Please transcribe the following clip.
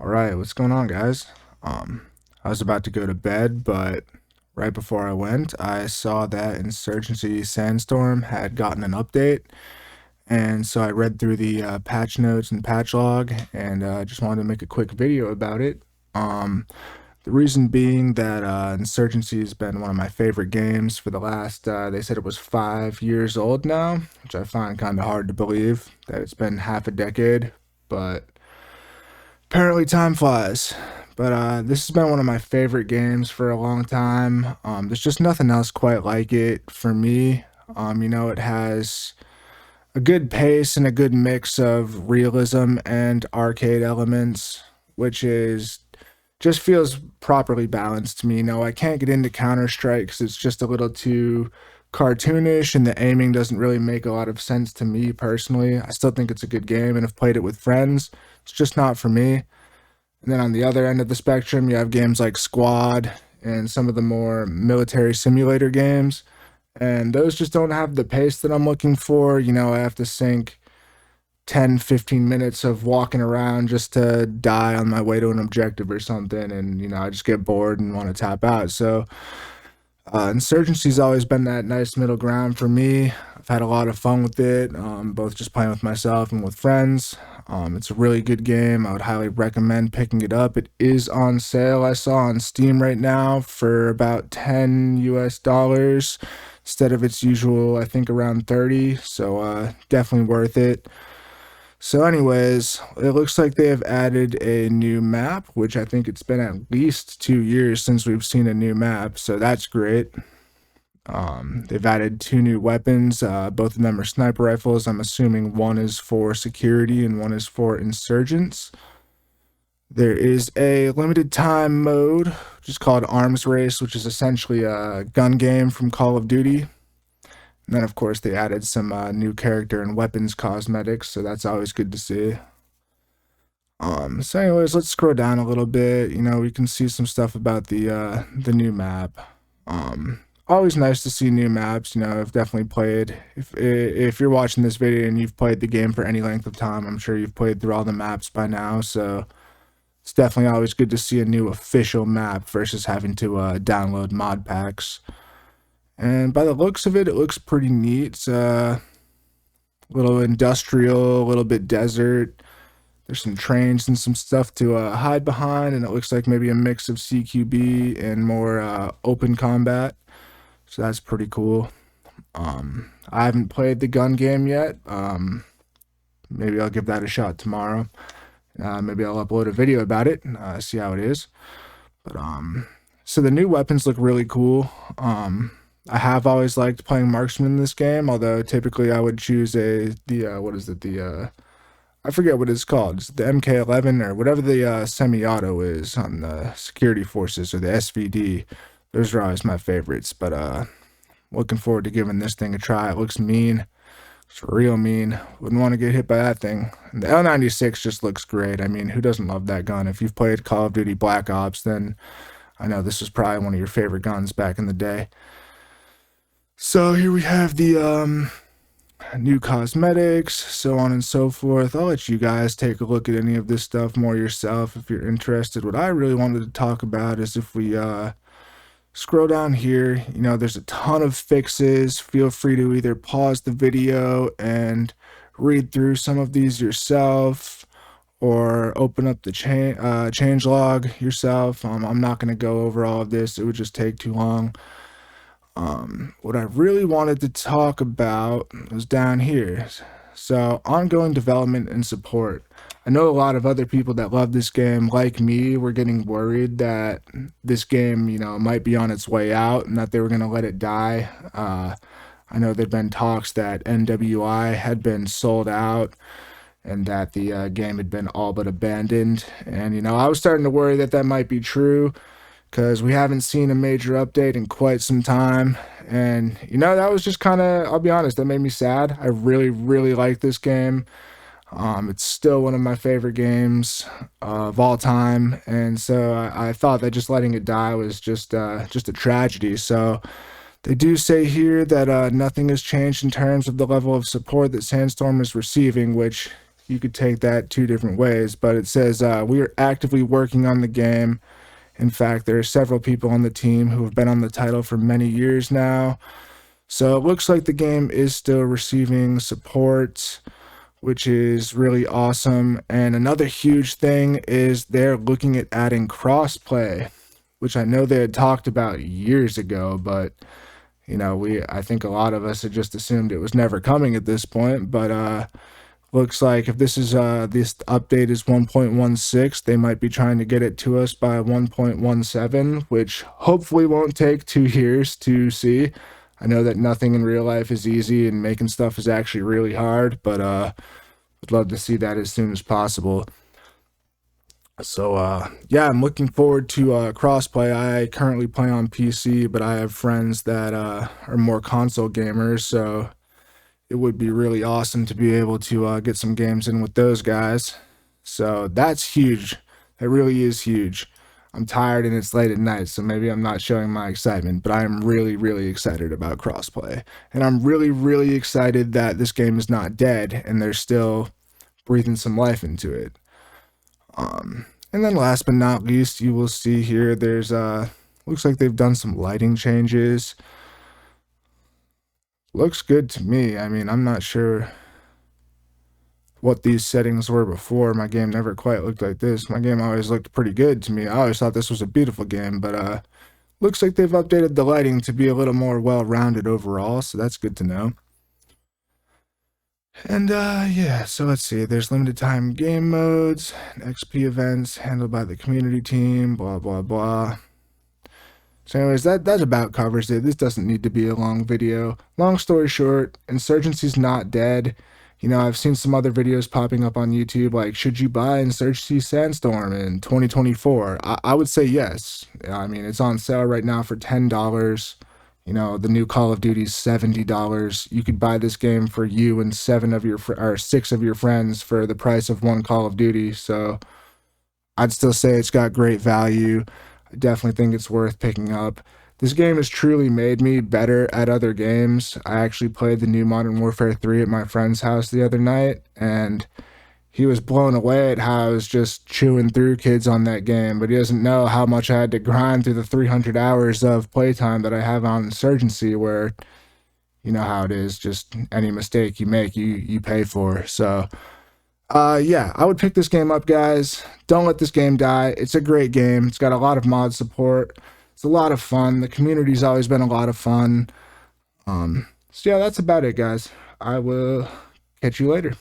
All right, what's going on, guys? I was about to go to bed, but right before I went, I saw that Insurgency Sandstorm had gotten an update, and so I read through the patch notes and patch log, and just wanted to make a quick video about it. The reason being that Insurgency has been one of my favorite games for the last, they said it was 5 years old now, which I find kind of hard to believe that it's been half a decade, but apparently time flies. But this has been one of my favorite games for a long time. There's just nothing else quite like it for me. It has a good pace and a good mix of realism and arcade elements, which is just feels properly balanced to me. I can't get into Counter-Strike because it's just a little too cartoonish and the aiming doesn't really make a lot of sense to me personally. I still think it's a good game and have played it with friends. It's just not for me. And then on the other end of the spectrum, you have games like Squad and some of the more military simulator games. And those just don't have the pace that I'm looking for. I have to sink 10, 15 minutes of walking around just to die on my way to an objective or something. And, I just get bored and want to tap out. So, Insurgency's always been that nice middle ground for me. I've had a lot of fun with it, both just playing with myself and with friends. It's a really good game. I would highly recommend picking it up. It is on sale, I saw on Steam right now for about 10 US dollars instead of its usual, I think, around 30. So definitely worth it. So anyways, it looks like they have added a new map, which I think it's been at least 2 years since we've seen a new map, so that's great. They've added two new weapons. Both of them are sniper rifles. I'm assuming one is for security and one is for insurgents. There is a limited time mode, which is called Arms Race, which is essentially a gun game from Call of Duty. And then, of course, they added some new character and weapons cosmetics, so that's always good to see. So anyways, let's scroll down a little bit. We can see some stuff about the new map. Always nice to see new maps. I've definitely played. If you're watching this video and you've played the game for any length of time, I'm sure you've played through all the maps by now. So it's definitely always good to see a new official map versus having to download mod packs. And by the looks of it, it looks pretty neat. It's a little industrial, a little bit desert. There's some trains and some stuff to hide behind, and it looks like maybe a mix of CQB and more open combat. So that's pretty cool. I haven't played the gun game yet. Maybe I'll give that a shot tomorrow. Maybe I'll upload a video about it and see how it is. But so the new weapons look really cool. I have always liked playing marksman in this game, although typically I would choose I forget what it's called. It's the MK11 or whatever the semi-auto is on the security forces, or the SVD. Those are always my favorites, but looking forward to giving this thing a try. It looks mean. It's real mean. Wouldn't want to get hit by that thing. And the L96 just looks great. I mean, who doesn't love that gun? If you've played Call of Duty Black Ops, then I know this was probably one of your favorite guns back in the day. So here we have the new cosmetics, so on and so forth. I'll let you guys take a look at any of this stuff more yourself if you're interested. What I really wanted to talk about is if we scroll down here, there's a ton of fixes. Feel free to either pause the video and read through some of these yourself, or open up the change log yourself. I'm not going to go over all of this. It would just take too long. What I really wanted to talk about was down here. So, ongoing development and support. I know a lot of other people that love this game, like me, were getting worried that this game, might be on its way out and that they were going to let it die. I know there'd been talks that NWI had been sold out and that the game had been all but abandoned. And, I was starting to worry that that might be true, because we haven't seen a major update in quite some time. And, that was just kind of, I'll be honest, that made me sad. I really, really like this game. It's still one of my favorite games of all time. And so I thought that just letting it die was just a tragedy. So they do say here that nothing has changed in terms of the level of support that Sandstorm is receiving, which, you could take that two different ways, but it says we are actively working on the game. In fact, there are several people on the team who have been on the title for many years now. So it looks like the game is still receiving support, which is really awesome. And another huge thing is they're looking at adding crossplay, which I know they had talked about years ago, but I think a lot of us had just assumed it was never coming at this point. But looks like if this update is 1.16, they might be trying to get it to us by 1.17, which hopefully won't take 2 years to see. I know that nothing in real life is easy and making stuff is actually really hard, but I'd love to see that as soon as possible. So yeah, I'm looking forward to crossplay. I currently play on PC, but I have friends that are more console gamers, so it would be really awesome to be able to get some games in with those guys. So that's huge. That really is huge. I'm tired and it's late at night, so maybe I'm not showing my excitement, but I am really, really excited about crossplay. And I'm really, really excited that this game is not dead and they're still breathing some life into it. And then last but not least, you will see here there's looks like they've done some lighting changes. Looks good to me. I mean, I'm not sure what these settings were before. My game never quite looked like this. My game always looked pretty good to me. I always thought this was a beautiful game, but looks like they've updated the lighting to be a little more well-rounded overall, so that's good to know. And yeah, so let's see. There's limited time game modes, XP events handled by the community team, blah blah blah. So anyways, that about covers it. This doesn't need to be a long video. Long story short, Insurgency's not dead. I've seen some other videos popping up on YouTube like, should you buy Insurgency Sandstorm in 2024? I would say yes. I mean, it's on sale right now for $10. The new Call of Duty's $70. You could buy this game for you and 6 of your friends for the price of one Call of Duty. So I'd still say it's got great value. I definitely think it's worth picking up. This game has truly made me better at other games. I actually played the new Modern Warfare 3 at my friend's house the other night, and he was blown away at how I was just chewing through kids on that game, but he doesn't know how much I had to grind through the 300 hours of playtime that I have on Insurgency, where you know how it is, just any mistake you make, you pay for. So yeah, I would pick this game up, guys. Don't let this game die. It's a great game. It's got a lot of mod support. It's a lot of fun. The community's always been a lot of fun. So yeah, that's about it, guys. I will catch you later.